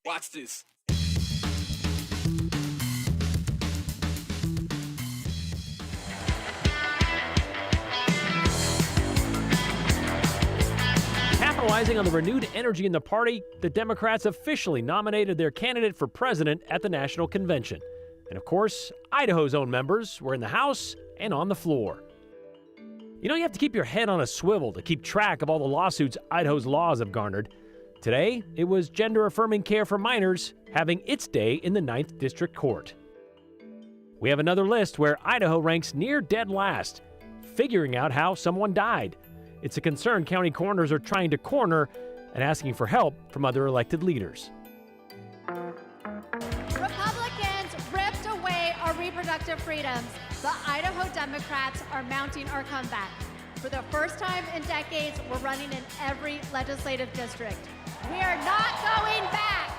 Watch this. Capitalizing on the renewed energy in the party, the Democrats officially nominated their candidate for president at the national convention. And of course, Idaho's own members were in the House and on the floor. You know, you have to keep your head on a swivel to keep track of all the lawsuits Idaho's laws have garnered. Today, it was gender-affirming care for minors having its day in the 9th District Court. We have another list where Idaho ranks near dead last, figuring out how someone died. It's a concern county coroners are trying to corner and asking for help from other elected leaders. Republicans ripped away our reproductive freedoms. The Idaho Democrats are mounting our comeback. For the first time in decades, we're running in every legislative district. We are not going back.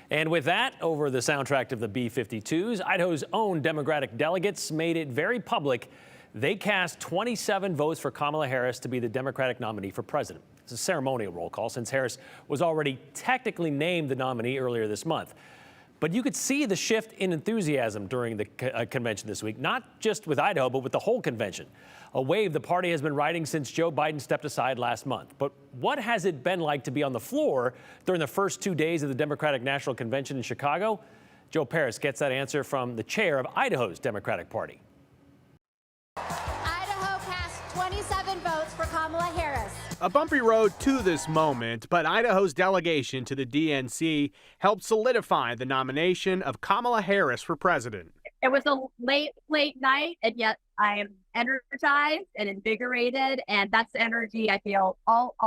And with that, over the soundtrack of the B-52s, Idaho's own Democratic delegates made it very public. They cast 27 votes for Kamala Harris to be the Democratic nominee for president. It's a ceremonial roll call since Harris was already technically named the nominee earlier this month. But you could see the shift in enthusiasm during the convention this week, not just with Idaho, but with the whole convention. A wave the party has been riding since Joe Biden stepped aside last month. But what has it been like to be on the floor during the first 2 days of the Democratic National Convention in Chicago? Joe Paris gets that answer from the chair of Idaho's Democratic Party. Idaho cast 27 votes for Kamala Harris. A bumpy road to this moment, but Idaho's delegation to the DNC helped solidify the nomination of Kamala Harris for president. It was a late night, and yet I am energized and invigorated, and that's the energy I feel all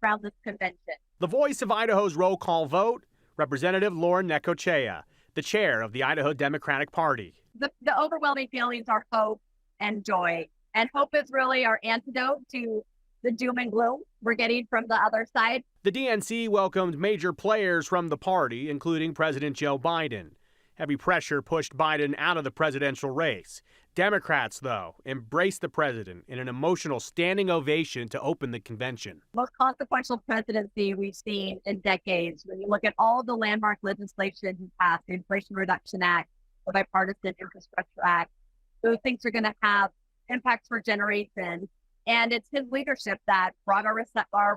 around this convention. The voice of Idaho's roll call vote, Representative Lauren Necochea, the chair of the Idaho Democratic Party. The overwhelming feelings are hope and joy, and hope is really our antidote to the doom and gloom we're getting from the other side. The DNC welcomed major players from the party, including President Joe Biden. Heavy pressure pushed Biden out of the presidential race. Democrats, though, embraced the president in an emotional standing ovation to open the convention. Most consequential presidency we've seen in decades. When you look at all the landmark legislation he passed, the Inflation Reduction Act, the Bipartisan Infrastructure Act, those things are going to have impacts for generations. And it's his leadership that brought our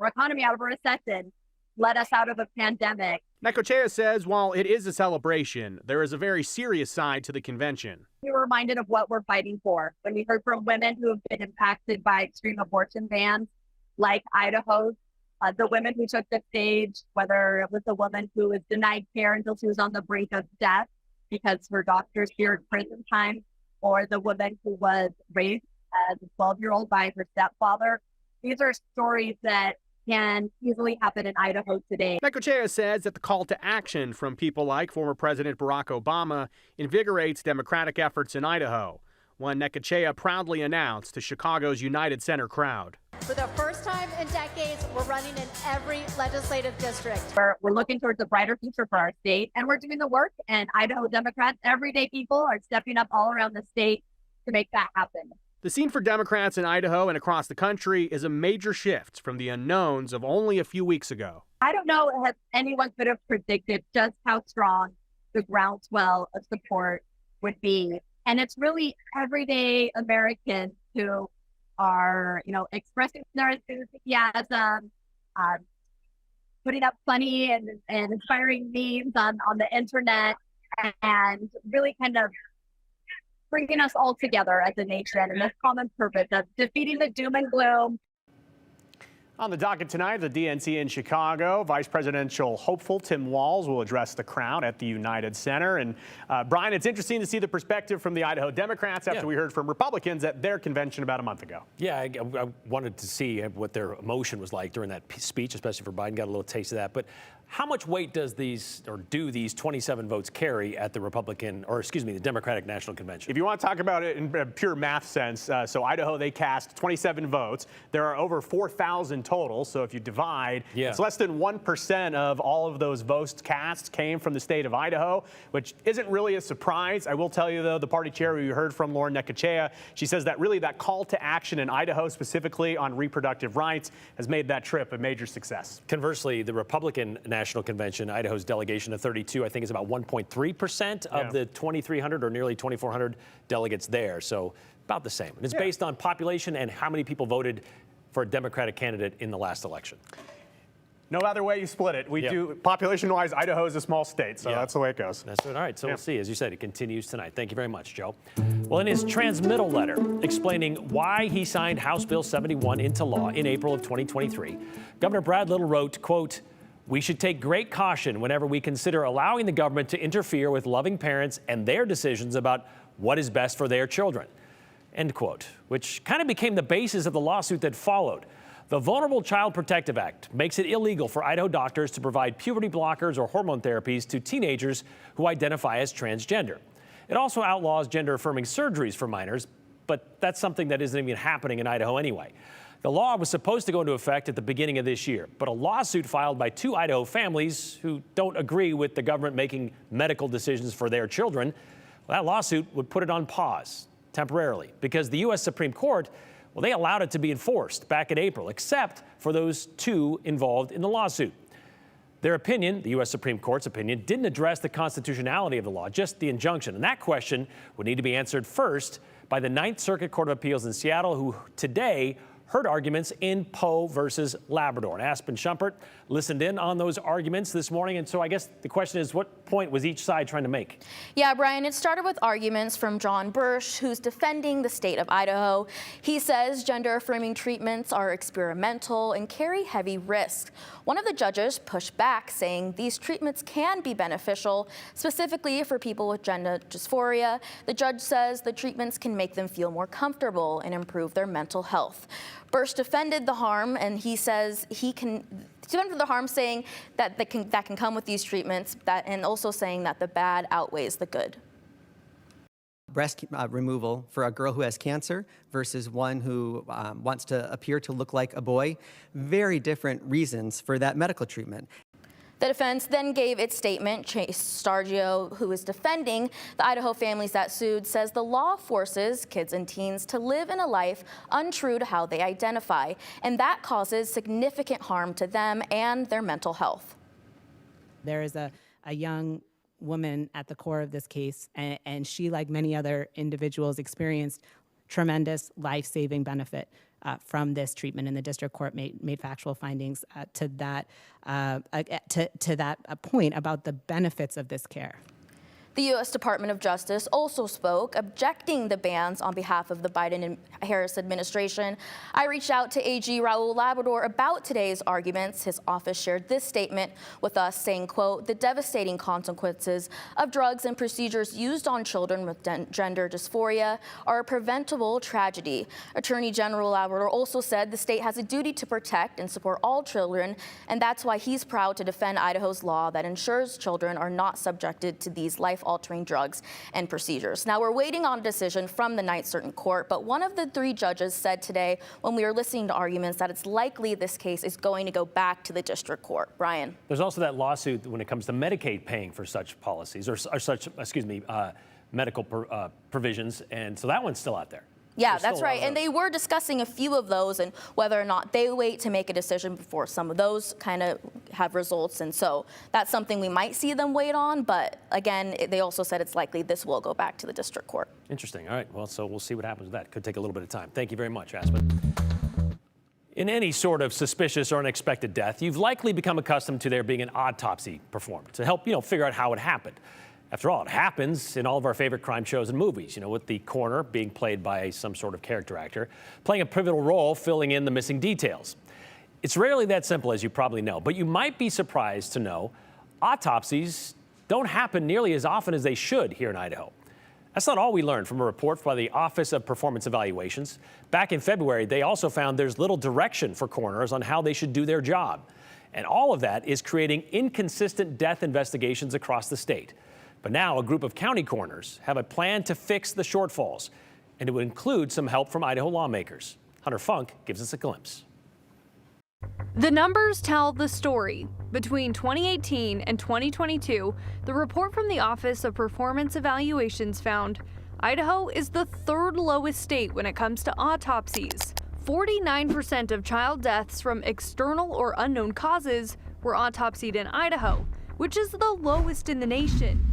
economy out of a recession, led us out of a pandemic. Necochea says while it is a celebration, there is a very serious side to the convention. We were reminded of what we're fighting for. When we heard from women who have been impacted by extreme abortion bans, like Idaho's, the women who took the stage, whether it was a woman who was denied care until she was on the brink of death because her doctors feared prison time, or the woman who was raped as a 12-year-old by her stepfather. These are stories that can easily happen in Idaho today. Necochea says that the call to action from people like former President Barack Obama invigorates Democratic efforts in Idaho, one Necochea proudly announced to Chicago's United Center crowd. For the first time in decades, we're running in every legislative district. We're looking towards a brighter future for our state, and we're doing the work. And Idaho Democrats, everyday people, are stepping up all around the state to make that happen. The scene for Democrats in Idaho and across the country is a major shift from the unknowns of only a few weeks ago. I don't know if anyone could have predicted just how strong the groundswell of support would be. And it's really everyday Americans who are, expressing their enthusiasm, putting up funny and inspiring memes on the internet, and really kind of bringing us all together as a nation in this common purpose of defeating the doom and gloom. On the docket tonight, the DNC in Chicago, Vice Presidential hopeful Tim Walz will address the crowd at the United Center. And Brian, it's interesting to see the perspective from the Idaho Democrats after we heard from Republicans at their convention about a month ago. Yeah, I wanted to see what their emotion was like during that speech, especially for Biden. Got a little taste of that. But how much weight do these 27 votes carry at the Democratic National Convention? If you want to talk about it in a pure math sense, so Idaho, they cast 27 votes. There are over 4,000 in total. So if you divide, Yeah. it's less than 1% of all of those votes cast came from the state of Idaho, which isn't really a surprise. I will tell you, though, the party chair who you heard from, Lauren Necochea, she says that really that call to action in Idaho, specifically on reproductive rights, has made that trip a major success. Conversely, the Republican National Convention, Idaho's delegation of 32, I think is about 1.3% of the 2,300 or nearly 2,400 delegates there. So about the same. And it's based on population and how many people voted for a Democratic candidate in the last election. No other way you split it. We do, population-wise, Idaho is a small state, so that's the way it goes. That's it. All right, so we'll see. As you said, it continues tonight. Thank you very much, Joe. Well, in his transmittal letter explaining why he signed House Bill 71 into law in April of 2023, Governor Brad Little wrote, quote, "We should take great caution whenever we consider allowing the government to interfere with loving parents and their decisions about what is best for their children," end quote, which kind of became the basis of the lawsuit that followed. The Vulnerable Child Protective Act makes it illegal for Idaho doctors to provide puberty blockers or hormone therapies to teenagers who identify as transgender. It also outlaws gender-affirming surgeries for minors, but that's something that isn't even happening in Idaho anyway. The law was supposed to go into effect at the beginning of this year, but a lawsuit filed by 2 Idaho families who don't agree with the government making medical decisions for their children, well, that lawsuit would put it on pause temporarily because the U.S. Supreme Court, well, they allowed it to be enforced back in April, except for those 2 involved in the lawsuit. Their opinion, the U.S. Supreme Court's opinion, didn't address the constitutionality of the law, just the injunction. And that question would need to be answered first by the Ninth Circuit Court of Appeals in Seattle, who today heard arguments in Poe versus Labrador. And Aspen Shumpert listened in on those arguments this morning. And so I guess the question is, what point was each side trying to make? Yeah, Brian, it started with arguments from John Bursch, who's defending the state of Idaho. He says gender-affirming treatments are experimental and carry heavy risks. One of the judges pushed back, saying these treatments can be beneficial, specifically for people with gender dysphoria. The judge says the treatments can make them feel more comfortable and improve their mental health. Bursch defended the harm, and he says he can defend the harm, saying that that can come with these treatments, and also saying that the bad outweighs the good. Breast removal for a girl who has cancer versus one who wants to appear to look like a boy, very different reasons for that medical treatment. The defense then gave its statement. Chase Stargio, who is defending the Idaho families that sued, says the law forces kids and teens to live in a life untrue to how they identify, and that causes significant harm to them and their mental health. There is a young woman at the core of this case, and she, like many other individuals, experienced tremendous life-saving benefit from this treatment, and the district court made factual findings to that point about the benefits of this care. The U.S. Department of Justice also spoke, objecting the bans on behalf of the Biden and Harris administration. I reached out to AG Raul Labrador about today's arguments. His office shared this statement with us, saying, quote, "The devastating consequences of drugs and procedures used on children with gender dysphoria are a preventable tragedy." Attorney General Labrador also said the state has a duty to protect and support all children, and that's why he's proud to defend Idaho's law that ensures children are not subjected to these life-altering drugs and procedures. Now, we're waiting on a decision from the Ninth Circuit Court, but one of the 3 judges said today when we were listening to arguments that it's likely this case is going to go back to the district court. Brian. There's also that lawsuit when it comes to Medicaid paying for such policies or such, medical provisions, and so that one's still out there. Yeah, that's right. And they were discussing a few of those and whether or not they wait to make a decision before some of those kind of have results. And so that's something we might see them wait on. But again, they also said it's likely this will go back to the district court. Interesting. All right. Well, so we'll see what happens with that. Could take a little bit of time. Thank you very much, Aspen. In any sort of suspicious or unexpected death, you've likely become accustomed to there being an autopsy performed to help, figure out how it happened. After all, it happens in all of our favorite crime shows and movies, with the coroner being played by some sort of character actor, playing a pivotal role filling in the missing details. It's rarely that simple, as you probably know, but you might be surprised to know autopsies don't happen nearly as often as they should here in Idaho. That's not all we learned from a report by the Office of Performance Evaluations. Back in February, they also found there's little direction for coroners on how they should do their job. And all of that is creating inconsistent death investigations across the state. But now a group of county coroners have a plan to fix the shortfalls, and it would include some help from Idaho lawmakers. Hunter Funk gives us a glimpse. The numbers tell the story. Between 2018 and 2022, the report from the Office of Performance Evaluations found Idaho is the third lowest state when it comes to autopsies. 49% of child deaths from external or unknown causes were autopsied in Idaho, which is the lowest in the nation.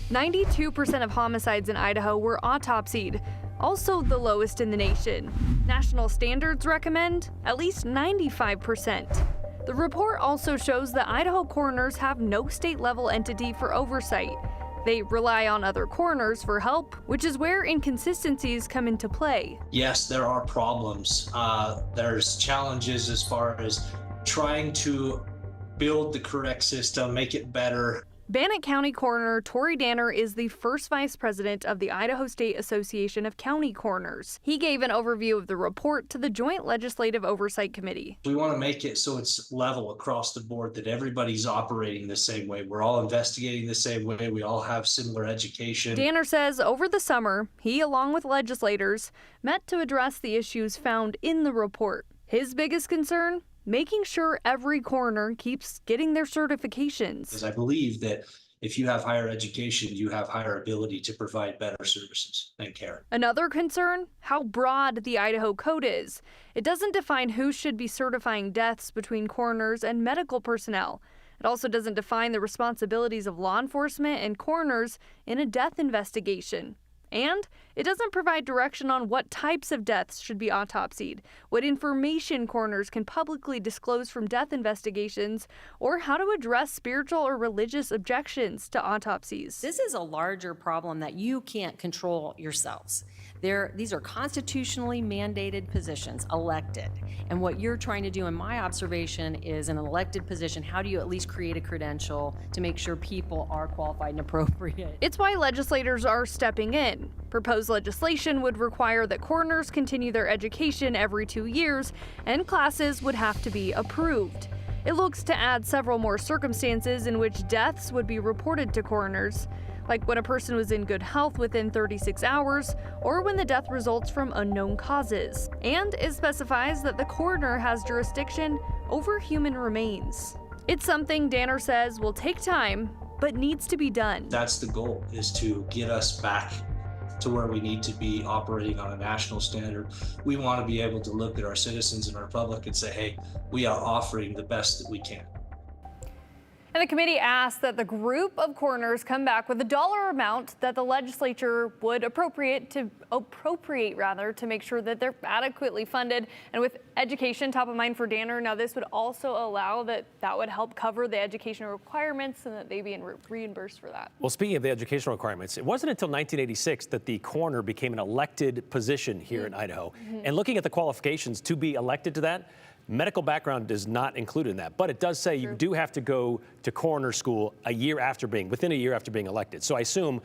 92% of homicides in Idaho were autopsied, also the lowest in the nation. National standards recommend at least 95%. The report also shows that Idaho coroners have no state-level entity for oversight. They rely on other coroners for help, which is where inconsistencies come into play. Yes, there are problems. There's challenges as far as trying to build the correct system, make it better. Bannock County Coroner Tory Danner is the first vice president of the Idaho State Association of County Coroners. He gave an overview of the report to the Joint Legislative Oversight Committee. We want to make it so it's level across the board, that everybody's operating the same way. We're all investigating the same way. We all have similar education. Danner says over the summer, he, along with legislators, met to address the issues found in the report. His biggest concern? Making sure every coroner keeps getting their certifications. Because I believe that if you have higher education, you have higher ability to provide better services and care. Another concern? How broad the Idaho Code is. It doesn't define who should be certifying deaths between coroners and medical personnel. It also doesn't define the responsibilities of law enforcement and coroners in a death investigation. And it doesn't provide direction on what types of deaths should be autopsied, what information coroners can publicly disclose from death investigations, or how to address spiritual or religious objections to autopsies. This is a larger problem that you can't control yourselves. These are constitutionally mandated positions, elected. And what you're trying to do, in my observation, is an elected position, how do you at least create a credential to make sure people are qualified and appropriate? It's why legislators are stepping in. Proposed legislation would require that coroners continue their education every 2 years, and classes would have to be approved. It looks to add several more circumstances in which deaths would be reported to coroners, like when a person was in good health within 36 hours, or when the death results from unknown causes. And it specifies that the coroner has jurisdiction over human remains. It's something Danner says will take time, but needs to be done. That's the goal, is to get us back to where we need to be operating on a national standard. We want to be able to look at our citizens and our public and say, hey, we are offering the best that we can. And the committee asked that the group of coroners come back with a dollar amount that the legislature would appropriate to make sure that they're adequately funded. And with education top of mind for Danner, now this would also allow that would help cover the education requirements and that they be reimbursed for that. Well, speaking of the educational requirements, it wasn't until 1986 that the coroner became an elected position here in Idaho. And looking at the qualifications to be elected to that, medical background is not included in that, but it does say you do have to go to coroner school within a year after being elected. So I assume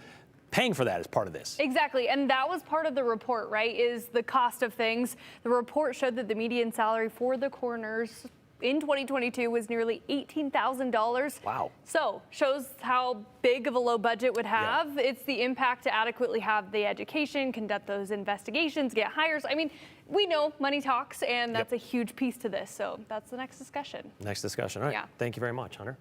paying for that is part of this. Exactly, and that was part of the report, right, is the cost of things. The report showed that the median salary for the coroners in 2022 was nearly $18,000. Wow. So shows how big of a low budget would have. Yeah. It's the impact to adequately have the education, conduct those investigations, get hires. I mean, we know money talks, and that's a huge piece to this. So that's the next discussion. Next discussion. All right. Yeah. Thank you very much, Hunter.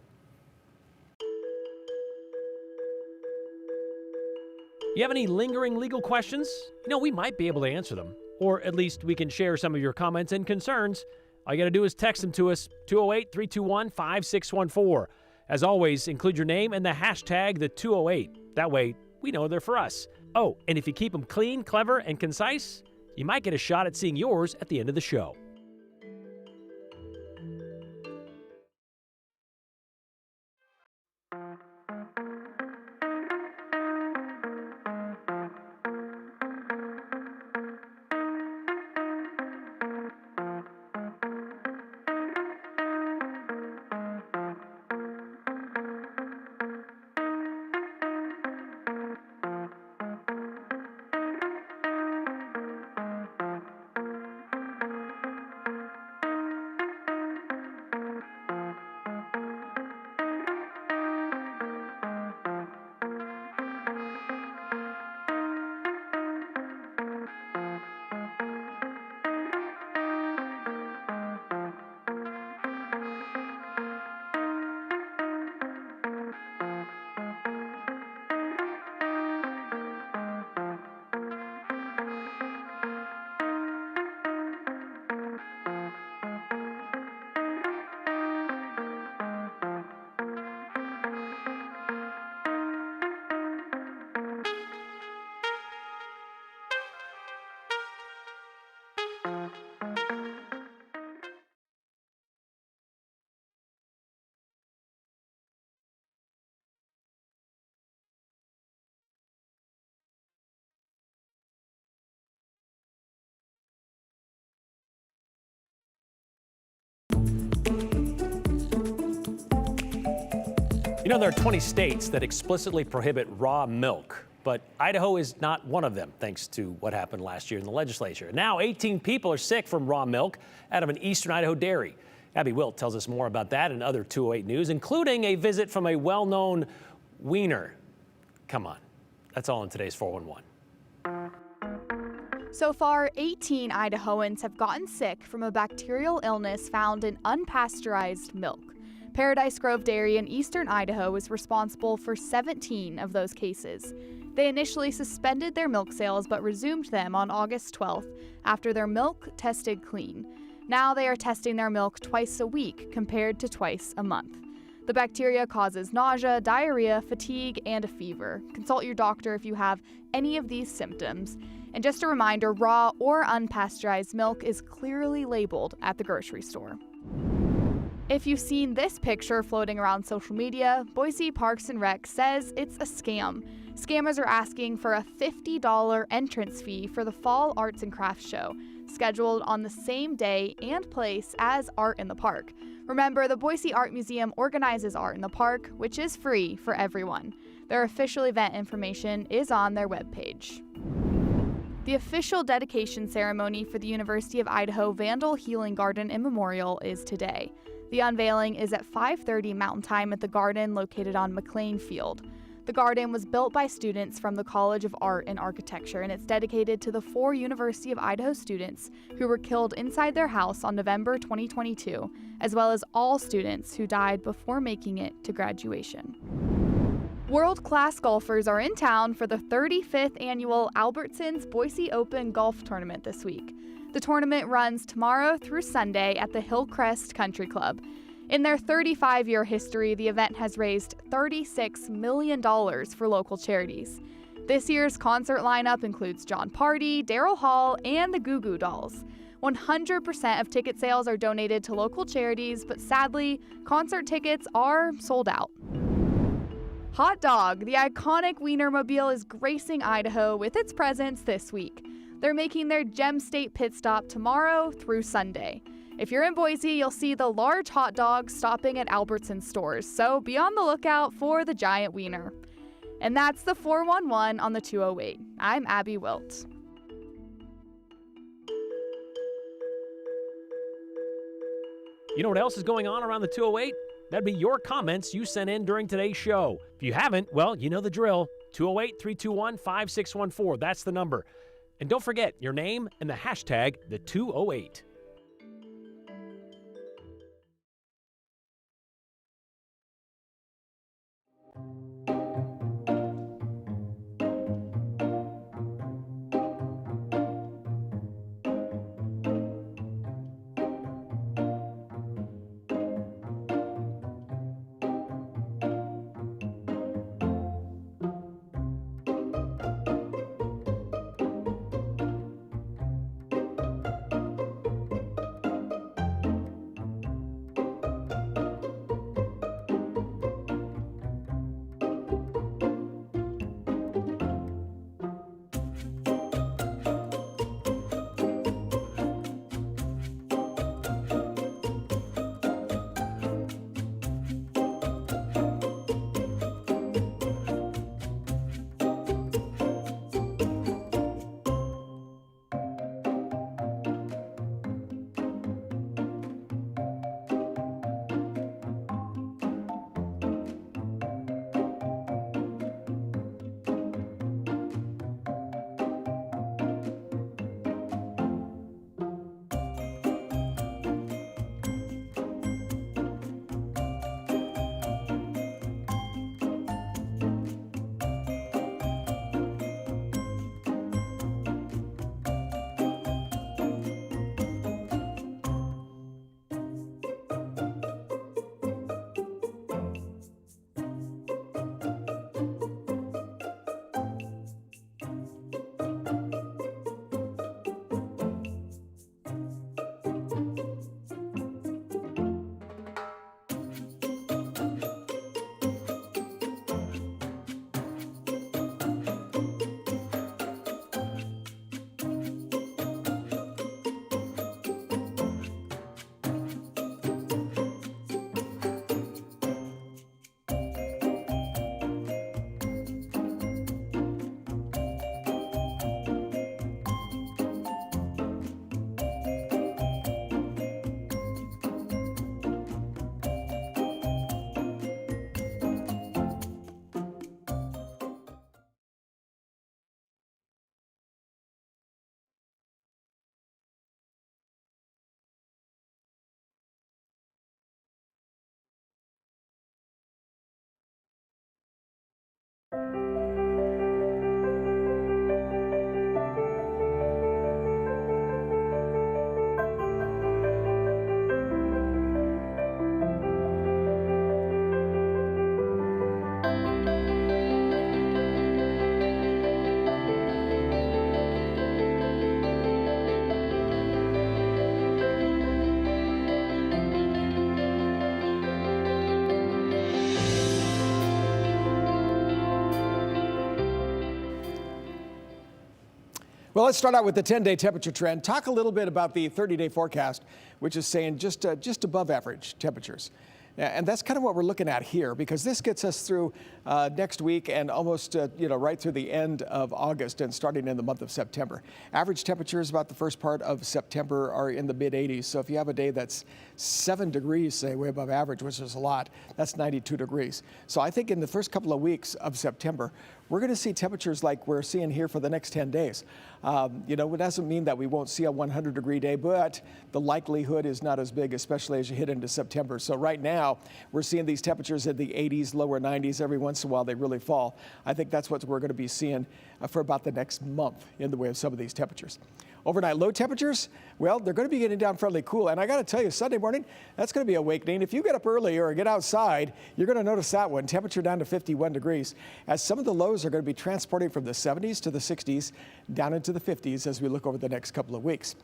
You have any lingering legal questions? You know, we might be able to answer them, or at least we can share some of your comments and concerns. All you got to do is text them to us, 208-321-5614. As always, include your name and the hashtag the 208. That way, we know they're for us. Oh, and if you keep them clean, clever, and concise, you might get a shot at seeing yours at the end of the show. You know, there are 20 states that explicitly prohibit raw milk, but Idaho is not one of them, thanks to what happened last year in the legislature. Now, 18 people are sick from raw milk out of an eastern Idaho dairy. Abby Wilt tells us more about that and other 208 news, including a visit from a well-known wiener. Come on. That's all in today's 411. So far, 18 Idahoans have gotten sick from a bacterial illness found in unpasteurized milk. Paradise Grove Dairy in eastern Idaho is responsible for 17 of those cases. They initially suspended their milk sales but resumed them on August 12th after their milk tested clean. Now they are testing their milk twice a week compared to twice a month. The bacteria causes nausea, diarrhea, fatigue, and a fever. Consult your doctor if you have any of these symptoms. And just a reminder, raw or unpasteurized milk is clearly labeled at the grocery store. If you've seen this picture floating around social media, Boise Parks and Rec says it's a scam. Scammers are asking for a $50 entrance fee for the Fall Arts and Crafts Show, scheduled on the same day and place as Art in the Park. Remember, the Boise Art Museum organizes Art in the Park, which is free for everyone. Their official event information is on their webpage. The official dedication ceremony for the University of Idaho Vandal Healing Garden and Memorial is today. The unveiling is at 5:30 Mountain Time at the garden located on McLean Field. The garden was built by students from the College of Art and Architecture, and it's dedicated to the 4 University of Idaho students who were killed inside their house on November 2022, as well as all students who died before making it to graduation. World-class golfers are in town for the 35th annual Albertsons Boise Open Golf Tournament this week. The tournament runs tomorrow through Sunday at the Hillcrest Country Club. In their 35-year history, the event has raised $36 million for local charities. This year's concert lineup includes John Party, Daryl Hall, and the Goo Goo Dolls. 100% of ticket sales are donated to local charities, but sadly, concert tickets are sold out. Hot Dog, the iconic Wienermobile, is gracing Idaho with its presence this week. They're making their Gem State pit stop tomorrow through Sunday. If you're in Boise, you'll see the large hot dog stopping at Albertsons stores, so be on the lookout for the giant wiener. And that's the 411 on the 208. I'm Abby Wilt. You know what else is going on around the 208? That'd be your comments you sent in during today's show. If you haven't, well, you know the drill. 208-321-5614. That's the number. And don't forget your name and the hashtag the 208. Well, let's start out with the 10-day temperature trend. Talk a little bit about the 30-day forecast, which is saying just above average temperatures. And that's kind of what we're looking at here, because this gets us through next week and almost right through the end of August and starting in the month of September. Average temperatures about the first part of September are in the mid-80s. So if you have a day that's 7 degrees, say, way above average, which is a lot, that's 92 degrees. So I think in the first couple of weeks of September, we're going to see temperatures like we're seeing here for the next 10 days. It doesn't mean that we won't see a 100-degree day, but the likelihood is not as big, especially as you hit into September. So right now, we're seeing these temperatures in the 80s, lower 90s. Every once in a while, they really fall. I think that's what we're going to be seeing for about the next month in the way of some of these temperatures. Overnight low temperatures, well, they're going to be getting down fairly cool. And I got to tell you, Sunday morning, that's going to be awakening. If you get up early or get outside, you're going to notice that one. Temperature down to 51 degrees, as some of the lows are going to be transporting from the 70s to the 60s down into the 50s as we look over the next couple of weeks.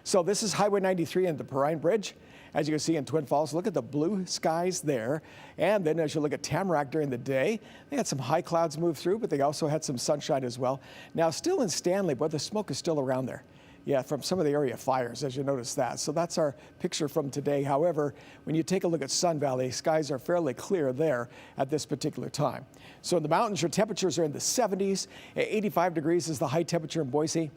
So this is Highway 93 and the Perrine Bridge. As you can see in Twin Falls, look at the blue skies there. And then as you look at Tamarack during the day, they had some high clouds move through, but they also had some sunshine as well. Now still in Stanley, but the smoke is still around there. Yeah, from some of the area fires, as you notice that. So that's our picture from today. However, when you take a look at Sun Valley, skies are fairly clear there at this particular time. So in the mountains, your temperatures are in the 70s. 85 degrees is the high temperature in Boise.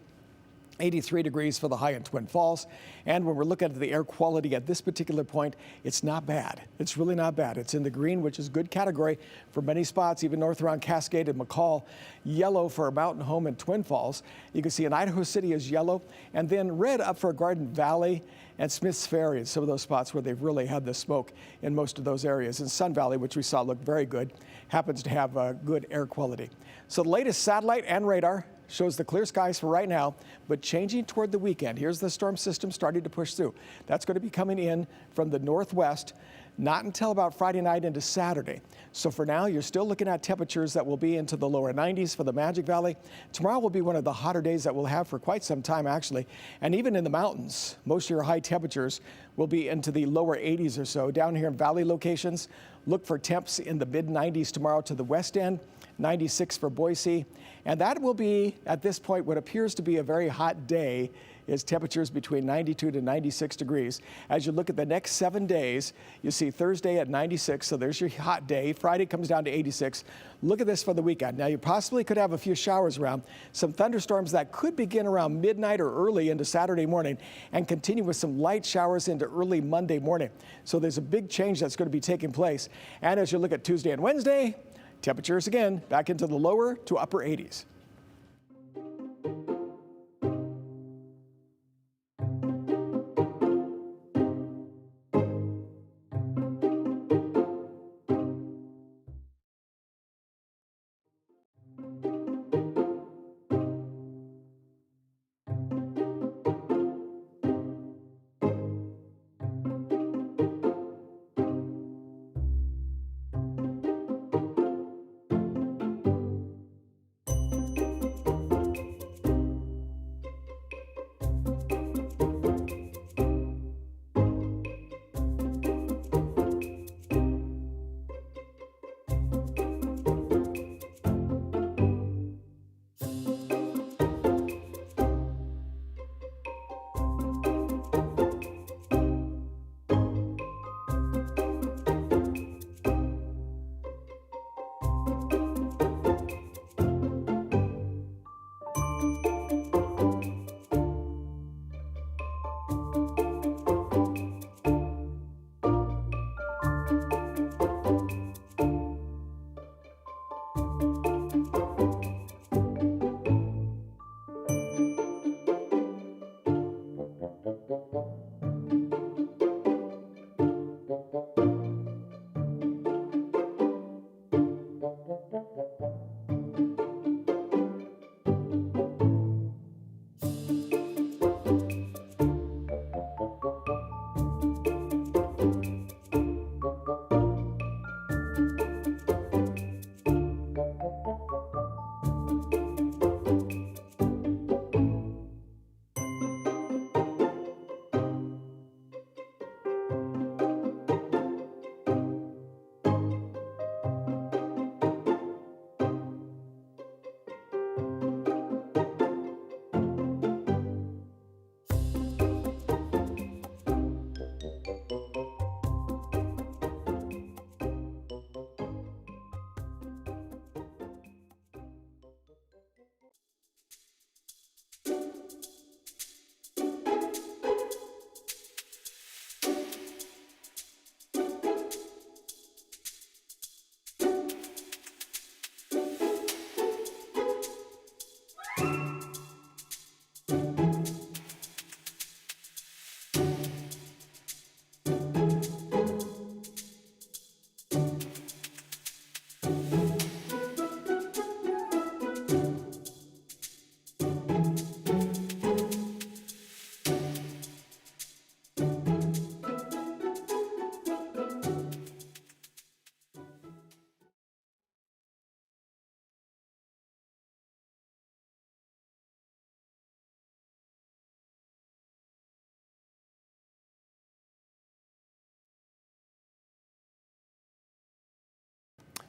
83 degrees for the high in Twin Falls. And when we're looking at the air quality at this particular point, it's not bad. It's really not bad. It's in the green, which is good category for many spots, even north around Cascade and McCall. Yellow for Mountain Home and Twin Falls. You can see in Idaho City is yellow, and then red up for Garden Valley and Smith's Ferry and some of those spots where they've really had the smoke in most of those areas. And Sun Valley, which we saw looked very good, happens to have good air quality. So the latest satellite and radar shows the clear skies for right now, but changing toward the weekend. Here's the storm system starting to push through. That's going to be coming in from the northwest, not until about Friday night into Saturday. So for now, you're still looking at temperatures that will be into the lower 90s for the Magic Valley. Tomorrow will be one of the hotter days that we'll have for quite some time, actually. And even in the mountains, most of your high temperatures will be into the lower 80s or so. Down here in valley locations, look for temps in the mid 90s tomorrow to the west end. 96 for Boise. And that will be, at this point, what appears to be a very hot day is temperatures between 92 to 96 degrees. As you look at the next 7 days, you see Thursday at 96, so there's your hot day. Friday comes down to 86. Look at this for the weekend. Now, you possibly could have a few showers around, some thunderstorms that could begin around midnight or early into Saturday morning and continue with some light showers into early Monday morning. So there's a big change that's going to be taking place. And as you look at Tuesday and Wednesday, temperatures again back into the lower to upper 80s.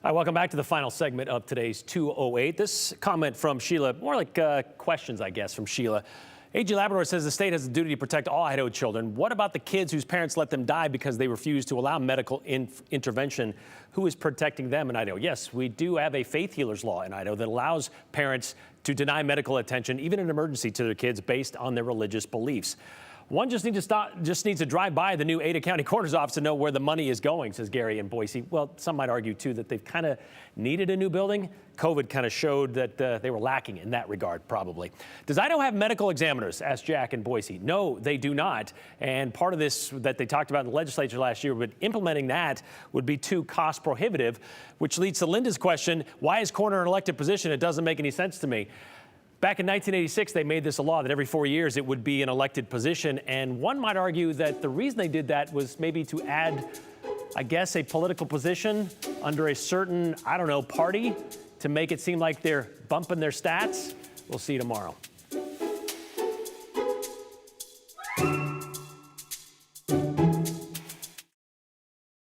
Hi, welcome back to the final segment of today's 208. This comment from Sheila, more like questions, I guess, from Sheila. AG Labrador says the state has a duty to protect all Idaho children. What about the kids whose parents let them die because they refused to allow medical intervention? Who is protecting them in Idaho? Yes, we do have a faith healers law in Idaho that allows parents to deny medical attention, even in an emergency, to their kids based on their religious beliefs. One just needs to drive by the new Ada County Coroner's Office to know where the money is going, says Gary in Boise. Well, some might argue, too, that they've kind of needed a new building. COVID kind of showed that they were lacking in that regard, probably. Does Idaho have medical examiners? Asked Jack in Boise. No, they do not. And part of this that they talked about in the legislature last year, but implementing that would be too cost prohibitive, which leads to Linda's question, why is coroner an elected position? It doesn't make any sense to me. Back in 1986, they made this a law that every 4 years it would be an elected position. And one might argue that the reason they did that was maybe to add, I guess, a political position under a certain, I don't know, party to make it seem like they're bumping their stats. We'll see you tomorrow.